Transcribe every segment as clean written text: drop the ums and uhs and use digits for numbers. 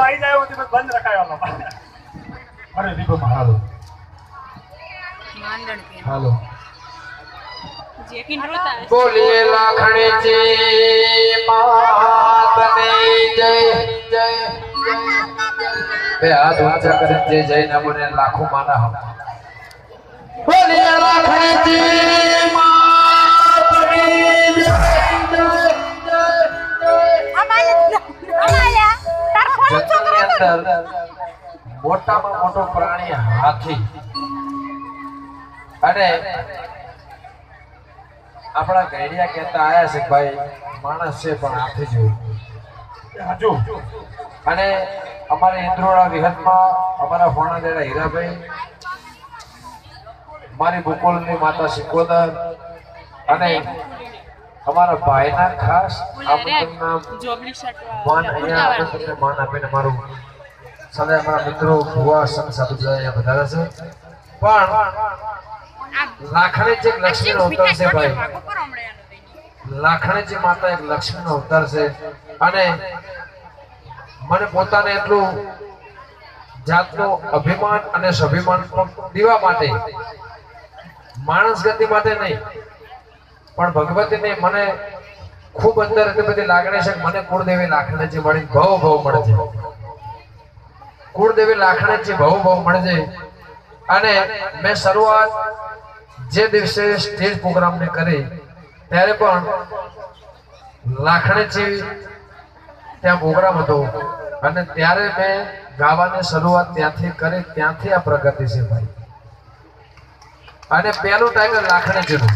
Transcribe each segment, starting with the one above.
आई जाए वो तो बंद रखाया वाला। अरे दीपो हालो मानदंड के हालो यकीन होता है। बोलिए लाखणी जी मात ने जय जय बे हाथ ऊंचा कर जय जय ना बोले लाखों माना हम बोलिए लाखणी जी मात ने जय जय અમાયા તાર ફોન જંગલની અંદર મોટામાં મોટો પ્રાણી હાથી અને આપણા ગઈડિયા કહેતા આયા છે ભાઈ માણસ છે પણ હાથી જેવું हाजू અને અમારે ઇન્દ્રોડા વિહતમાં અમારા ફોણાદેડા હીરાભાઈ મારી બુકોલની માતા સિકોદર અને અમારા ભાઈના ખાસ આમંત્રણના જોબલી શર્ટ માન અહીંયા આમંત્રણને માન આપીને મારું સદાય અમારા મિત્રો ભુવા સંત સાધુ અહીંયા વધારે છે પણ લાખણી જે લક્ષ્મીનો અવતાર છે ભાઈ લાખણીજી માતા એક લક્ષ્મીનો અવતાર છે અને મને પોતાને એટલું જાતનું અભિમાન અને સ્વાભિમાન દેવા માટે માણસ ગતિ માટે નહીં પણ ભગવતીને મને ખૂબ અંદર એટલી બધી લાગણી છે કે મને કુળદેવી લાખણીજી મળી ભાવ મળે છે કુળદેવી લાખણીજી ભાવ મળે છે અને મેં શરૂઆત જે દિવસે સ્ટેજ પ્રોગ્રામને કરી ત્યારે પણ લાખણીજી ત્યાં પ્રોગ્રામ હતો અને ત્યારે મેં ગાવાની શરૂઆત ત્યાંથી કરી ત્યાંથી આ પ્રગતિ છે ભાઈ અને પહેલું ટાઈમ લાખણીજીનું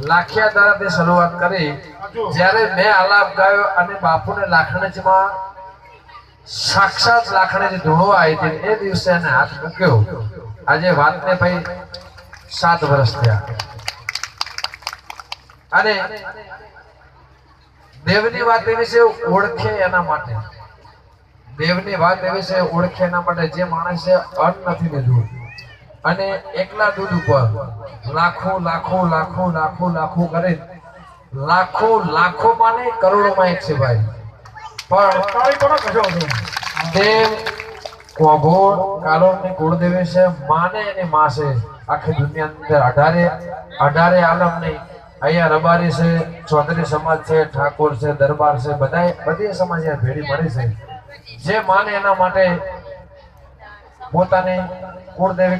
લાખિયા દ્વારાથી શરૂઆત કરી જ્યારે મેં આલાપ ગાયો અને બાપુને લાખણીજીમાં સાક્ષાત લાખણીજી ધૂણવા આવી હતી એ દિવસે એને હાથ મૂક્યો આજે વાતને ભાઈ 7 વર્ષ થયા અને દેવની વાત એવી છે ઓળખે એના માટે દેવની વાત એવી છે ઓળખે એના માટે જે માણસે અન્ન નથી લીધું અને એકલા દૂધ ઉપર લાખો લાખો લાખો લાખો લાખો કરે લાખો લાખો માને કરોડોમાં એક છે ભાઈ પણ તારી કોનો કશો હતો દેવ કોગોળ કાલોની કુળદેવી છે માને અને માસે આખી દુનિયા અંદર 18 આલમ નહીં અહીંયા રબારી છે ચૌધરી સમાજ છે ઠાકોર છે દરબાર છે બધી સમાજ અહીંયા ભેળી મળી છે જે માને એના માટે પોતાની કુળદેવી